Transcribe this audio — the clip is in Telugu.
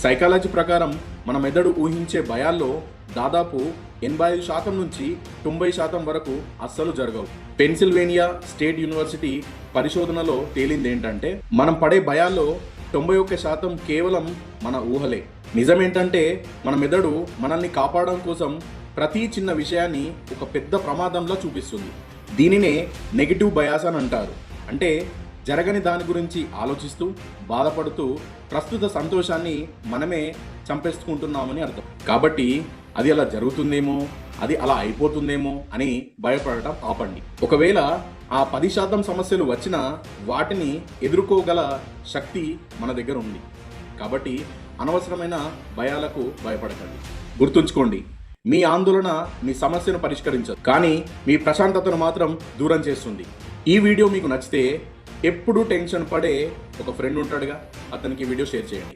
సైకాలజీ ప్రకారం మన మెదడు ఊహించే భయాల్లో దాదాపు 85% నుంచి 90% వరకు అస్సలు జరగవు. పెన్సిల్వేనియా స్టేట్ యూనివర్సిటీ పరిశోధనలో తేలింది ఏంటంటే మనం పడే భయాల్లో 91% కేవలం మన ఊహలే. నిజమేంటంటే మన మెదడు మనల్ని కాపాడడం కోసం ప్రతి చిన్న విషయాన్ని ఒక పెద్ద ప్రమాదంలో చూపిస్తుంది. దీనినే నెగిటివ్ బయాస్ అని అంటారు. అంటే జరగని దాని గురించి ఆలోచిస్తూ బాధపడుతూ ప్రస్తుత సంతోషాన్ని మనమే చంపేసుకుంటున్నామని అర్థం. కాబట్టి అది అలా జరుగుతుందేమో, అది అలా అయిపోతుందేమో అని భయపడటం ఆపండి. ఒకవేళ ఆ 10% సమస్యలు వచ్చినా వాటిని ఎదుర్కోగల శక్తి మన దగ్గర ఉంది. కాబట్టి అనవసరమైన భయాలకు భయపడకండి. గుర్తుంచుకోండి, మీ ఆందోళన మీ సమస్యను పరిష్కరించదు, కానీ మీ ప్రశాంతతను మాత్రం దూరం చేస్తుంది. ఈ వీడియో మీకు నచ్చితే ఎప్పుడూ టెన్షన్ పడే ఒక ఫ్రెండ్ ఉంటాడుగా, అతనికి వీడియో షేర్ చేయండి.